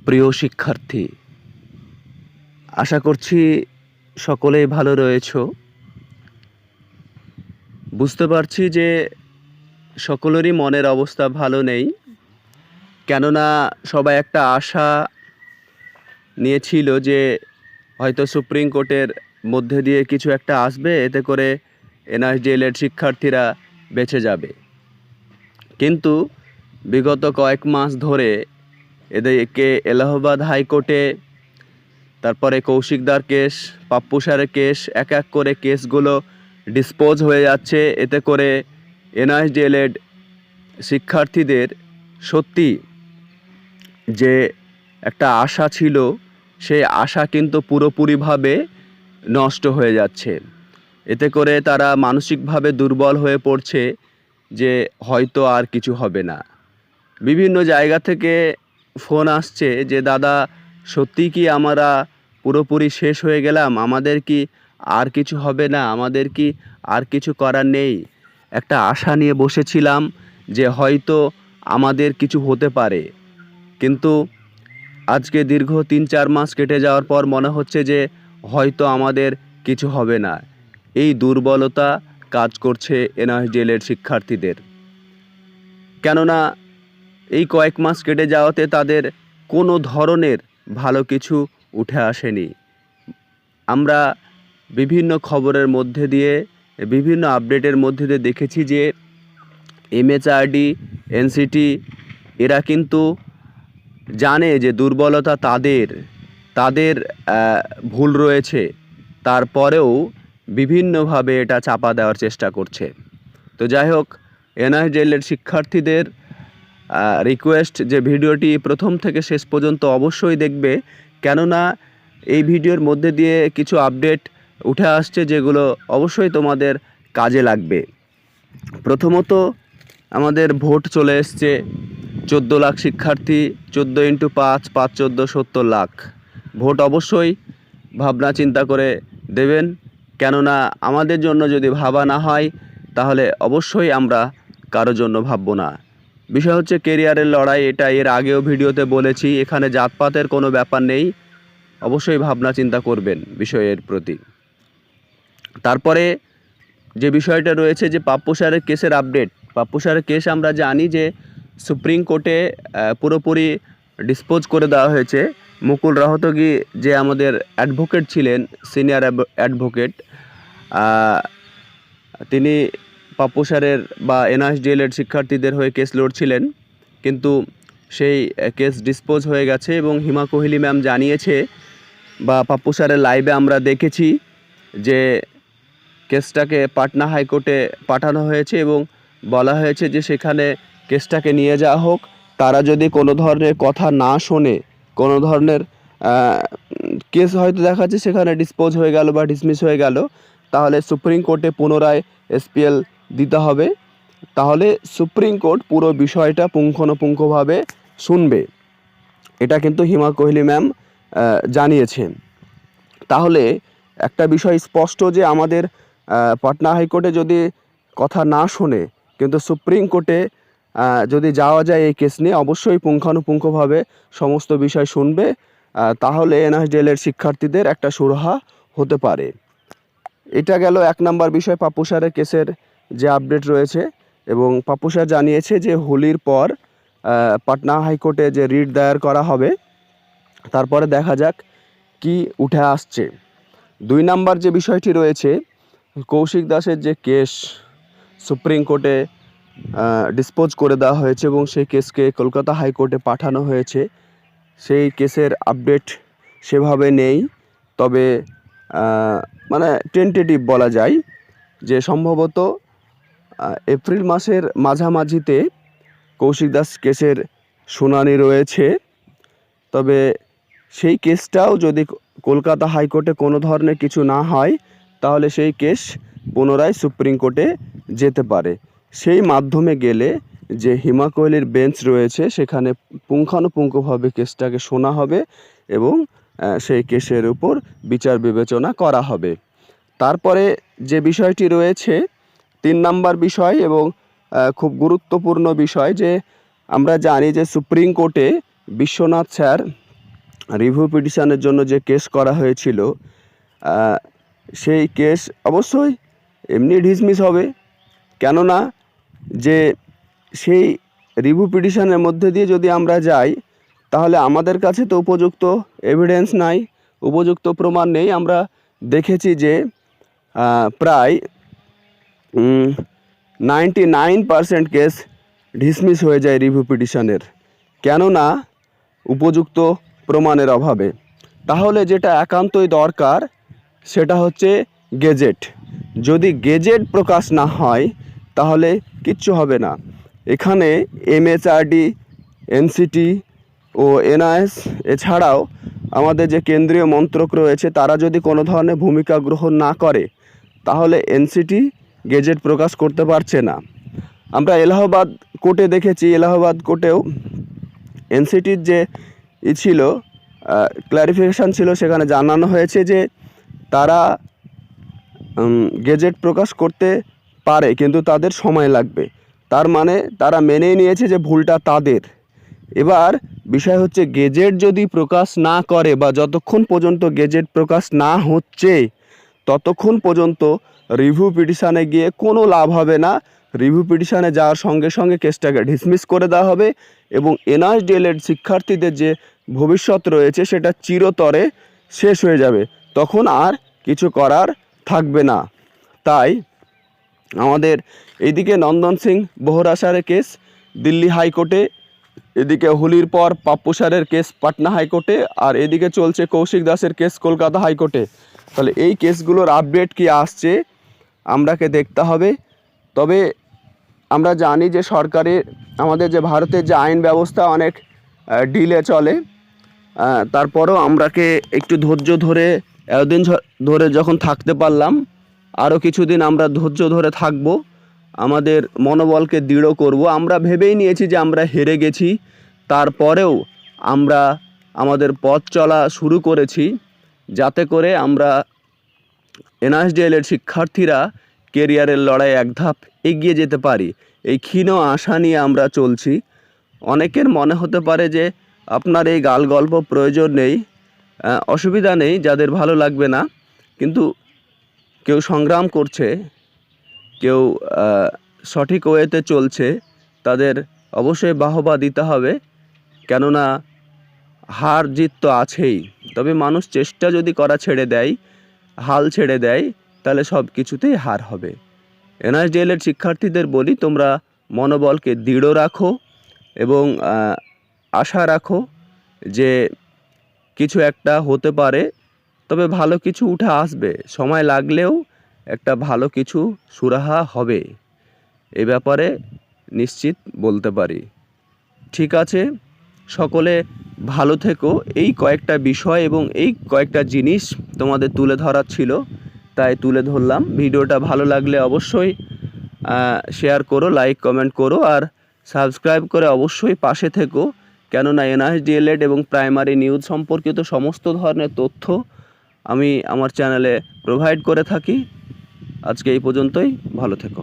প্রিয় শিক্ষার্থী, আশা করছি সকলেই ভালো রয়েছো। বুঝতে পারছি যে সকলেরই মনের অবস্থা ভালো নেই, কেননা সবাই একটা আশা নিয়েছিল যে হয়তো সুপ্রিম কোর্টের মধ্যে দিয়ে কিছু একটা আসবে, এতে করে এনএসডিএল-এর শিক্ষার্থীরা বেঁচে যাবে। কিন্তু বিগত কয়েক মাস ধরে এদেরকে এলাহাবাদ হাইকোর্টে, তারপরে কৌশিকদার কেস, পাপ্পু স্যারের কেস, এক এক করে কেসগুলো ডিসপোজ হয়ে যাচ্ছে। এতে করে এনএসডিএল-এর শিক্ষার্থীদের সত্যি যে একটা আশা ছিল, সেই আশা কিন্তু পুরোপুরিভাবে নষ্ট হয়ে যাচ্ছে। এতে করে তারা মানসিকভাবে দুর্বল হয়ে পড়ছে যে হয়তো আর কিছু হবে না। বিভিন্ন জায়গা থেকে ফোন আসছে যে দাদা, সত্যি কি আমরা পুরোপুরি শেষ হয়ে গেলাম? আমাদের কি আর কিছু হবে না? আমাদের কি আর কিছু করার নেই? একটা আশা নিয়ে বসেছিলাম যে হয়তো আমাদের কিছু হতে পারে, কিন্তু আজকে দীর্ঘ ৩-৪ মাস কেটে যাওয়ার পর মনে হচ্ছে যে হয়তো আমাদের কিছু হবে না। এই দুর্বলতা কাজ করছে এনএসডিএল-এর শিক্ষার্থীদের। কেননা এই কয়েক মাস কেটে যাওয়াতে তাদের কোনো ধরনের ভালো কিছু উঠে আসেনি। আমরা বিভিন্ন খবরের মধ্যে দিয়ে, বিভিন্ন আপডেটের মধ্যে দিয়ে দেখেছি যে এমএচআরডি, এনসিটি এরা কিন্তু জানে যে দুর্বলতা তাদের ভুল রয়েছে, তারপরেও বিভিন্নভাবে এটা চাপা দেওয়ার চেষ্টা করছে। তো যাই হোক, এনএসডিএল-এর শিক্ষার্থীদের রিকোয়েস্ট যে ভিডিওটি প্রথম থেকে শেষ পর্যন্ত অবশ্যই দেখবে, কেননা এই ভিডিওর মধ্যে দিয়ে কিছু আপডেট উঠে আসছে যেগুলো অবশ্যই তোমাদের কাজে লাগবে। প্রথমত, আমাদের ভোট চলে এসছে। 14 লাখ শিক্ষার্থী, 14 × 5, 5 × 14, 70 লাখ ভোট অবশ্যই ভাবনা চিন্তা করে দেবেন। কেননা আমাদের জন্য যদি ভাবা না হয়, তাহলে অবশ্যই আমরা কারো জন্য ভাববো না। বিষয় হচ্ছে কেরিয়ারের লড়াই, এটা এর আগেও ভিডিওতে বলেছি। এখানে জাতপাতের কোনো ব্যাপার নেই, অবশ্যই ভাবনা চিন্তা করবেন বিষয়ের প্রতি। তারপরে যে বিষয়টা রয়েছে যে পাপ্পু স্যারের কেসের আপডেট। পাপ্পু স্যারের কেস আমরা জানি যে সুপ্রিম কোর্টে পুরোপুরি ডিসপোজ করে দেওয়া হয়েছে। মুকুল রহতগি যে আমাদের অ্যাডভোকেট ছিলেন, সিনিয়র অ্যাডভোকেট, তিনি পাপ্পু স্যারের বা এনএসডিএল-এর শিক্ষার্থীদের হয়ে কেস লড়ছিলেন, কিন্তু সেই কেস ডিসপোজ হয়ে গেছে। এবং হিমা কোহলি ম্যাম জানিয়েছে, বা পাপ্পু স্যারের লাইভে আমরা দেখেছি যে কেসটাকে পাটনা হাইকোর্টে পাঠানো হয়েছে এবং বলা হয়েছে যে সেখানে কেসটাকে নিয়ে যাওয়া হোক। তারা যদি কোনো ধরনের কথা না শোনে, কোনো ধরনের কেস হয়তো দেখা যাচ্ছে সেখানে ডিসপোজ হয়ে গেল বা ডিসমিস হয়ে গেল, তাহলে সুপ্রিম কোর্টে পুনরায় এসপিএল দিতে হবে। তাহলে সুপ্রিম কোর্ট পুরো বিষয়টা পুঙ্খানুপুঙ্খভাবে শুনবে। এটা কিন্তু হিমা কোহলি ম্যাম জানিয়েছেন। তাহলে একটা বিষয় স্পষ্ট যে আমাদের পাটনা হাইকোর্টে যদি কথা না শোনে, কিন্তু সুপ্রিম কোর্টে যদি যাওয়া যায় এই কেস নিয়ে, অবশ্যই পুঙ্খানুপুঙ্খভাবে সমস্ত বিষয় শুনবে। তাহলে এনএসডিএল-এর শিক্ষার্থীদের একটা সুরাহা হতে পারে। এটা গেল 1 নম্বর বিষয়, পাপ্পু স্যারের কেসের যে আপডেট রয়েছে। এবং পাপ্পু স্যার জানিয়েছে যে হোলির পর পাটনা হাইকোর্টে যে রিট দায়ের করা হবে, তারপরে দেখা যাক কি উঠে আসছে। 2 নম্বর যে বিষয়টি রয়েছে, কৌশিক দাসের যে কেস সুপ্রিম কোর্টে ডিসপোজ করে দেওয়া হয়েছে এবং সেই কেসকে কলকাতা হাইকোর্টে পাঠানো হয়েছে। সেই কেসের আপডেট সেভাবে নেই, তবে মানে টেন্টেটিভ বলা যায় যে সম্ভবত এপ্রিল মাসের মাঝামাঝিতে কৌশিক দাস কেসের শুনানি রয়েছে। তবে সেই কেসটাও যদি কলকাতা হাইকোর্টে কোনো ধরনের কিছু না হয়, তাহলে সেই কেস পুনরায় সুপ্রিম কোর্টে যেতে পারে। সেই মাধ্যমে গেলে যে হিমা কোহলির বেঞ্চ রয়েছে, সেখানে পুঙ্খানুপুঙ্খভাবে কেসটাকে শোনা হবে এবং সেই কেসের উপর বিচার বিবেচনা করা হবে। তারপরে যে বিষয়টি রয়েছে 3 নম্বর বিষয় এবং খুব গুরুত্বপূর্ণ বিষয়, যে আমরা জানি যে সুপ্রিম কোর্টে বিশ্বনাথ স্যার রিভিউ পিটিশনের জন্য যে কেস করা হয়েছিল, সেই কেস অবশ্যই এমনি ডিসমিস হবে। কেননা যে সেই রিভিউ পিটিশনের মধ্যে দিয়ে যদি আমরা যাই, তাহলে আমাদের কাছে তো উপযুক্ত এভিডেন্স নাই, উপযুক্ত প্রমাণ নেই। আমরা দেখেছি যে প্রায় 99% কেস ডিসমিস হয়ে যায় রিভিউ পিটিশনের, কেননা উপযুক্ত প্রমাণের অভাবে। তাহলে যেটা একান্তই দরকার সেটা হচ্ছে গেজেট। যদি গেজেট প্রকাশ না হয় তাহলে কিচ্ছু হবে না। এখানে MHRD, NCT ও NIS এছাড়াও আমাদের যে কেন্দ্রীয় মন্ত্রক রয়েছে, তারা যদি কোনো ধরনের ভূমিকা গ্রহণ না করে তাহলে NCT গেজেট প্রকাশ করতে পারছে না। আমরা এলাহাবাদ কোর্টে দেখেছি, এলাহাবাদ কোর্টেও NCTর যে ছিল ক্লারিফিকেশান ছিল, সেখানে জানানো হয়েছে যে তারা গেজেট প্রকাশ করতে পারে, কিন্তু তাদের সময় লাগবে। তার মানে তারা মেনেই নিয়েছে যে ভুলটা তাদের। এবার বিষয় হচ্ছে, গেজেট যদি প্রকাশ না করে বা যতক্ষণ পর্যন্ত গেজেট প্রকাশ না হচ্ছে ততক্ষণ পর্যন্ত রিভিউ পিটিশানে গিয়ে কোনো লাভ হবে না। রিভিউ পিটিশানে যাওয়ার সঙ্গে সঙ্গে কেসটাকে ডিসমিস করে দেওয়া হবে এবং NISDL-এর শিক্ষার্থীদের যে ভবিষ্যৎ রয়েছে সেটা চিরতরে শেষ হয়ে যাবে। তখন আর কিছু করার থাকবে না। তাই আমাদের এইদিকে নন্দন সিং বোহরা স্যারের কেস দিল্লি হাইকোর্টে, এদিকে হোলির পর পাপ্পু স্যারের কেস পাটনা হাইকোর্টে, আর এদিকে চলছে কৌশিক দাসের কেস কলকাতা হাইকোর্টে। তাহলে এই কেসগুলোর আপডেট কি আসছে আমরাকে দেখতে হবে। তবে আমরা জানি যে সরকারের, আমাদের যে ভারতের যে আইন ব্যবস্থা অনেক ডিলে চলে, তারপরেও আমরাকে একটু ধৈর্য ধরে এতদিন ধরে যখন থাকতে পারলাম, আরও কিছুদিন আমরা ধৈর্য ধরে থাকব, আমাদের মনোবলকে দৃঢ় করব। আমরা ভেবেই নিয়েছি যে আমরা হেরে গেছি, তারপরেও আমরা আমাদের পথ চলা শুরু করেছি যাতে করে আমরা NISDL-এর শিক্ষার্থীরা কেরিয়ারের লড়াই এক ধাপ এগিয়ে যেতে পারি। এই ক্ষীণ আশা নিয়ে আমরা চলছি। অনেকের মনে হতে পারে যে আপনার এই গাল গল্প প্রয়োজন নেই, অসুবিধা নেই, যাদের ভালো লাগবে না। কিন্তু কেউ সংগ্রাম করছে, কেউ সঠিক ওয়েতে চলছে, তাদের অবশ্যই বাহবা দিতে হবে। কেননা হার জিত তো আছেই, তবে মানুষ চেষ্টা যদি করা ছেড়ে দেয়, হাল ছেড়ে দেয়, তাহলে সব কিছুতেই হার হবে। NISDL-এর শিক্ষার্থীদের বলি, তোমরা মনোবলকে দৃঢ় রাখো এবং আশা রাখো যে কিছু একটা হতে পারে, তবে ভালো কিছু উঠে আসবে। সময় লাগলেও একটা ভালো কিছু সুরাহা হবে, এ ব্যাপারে নিশ্চিত বলতে পারি। ঠিক আছে, সকলে ভালো থেকো। এই কয়েকটা বিষয় এবং এই কয়েকটা জিনিস তোমাদের তুলে ধরার ছিল, তাই তুলে ধরলাম। ভিডিওটা ভালো লাগলে অবশ্যই শেয়ার করো, লাইক কমেন্ট করো, আর সাবস্ক্রাইব করে অবশ্যই পাশে থেকো। কেননা NISDL এবং প্রাইমারি নিউজ সম্পর্কিত সমস্ত ধরনের তথ্য আমি আমার চ্যানেলে প্রোভাইড করে থাকি। আজকে এই পর্যন্তই, ভালো থেকো।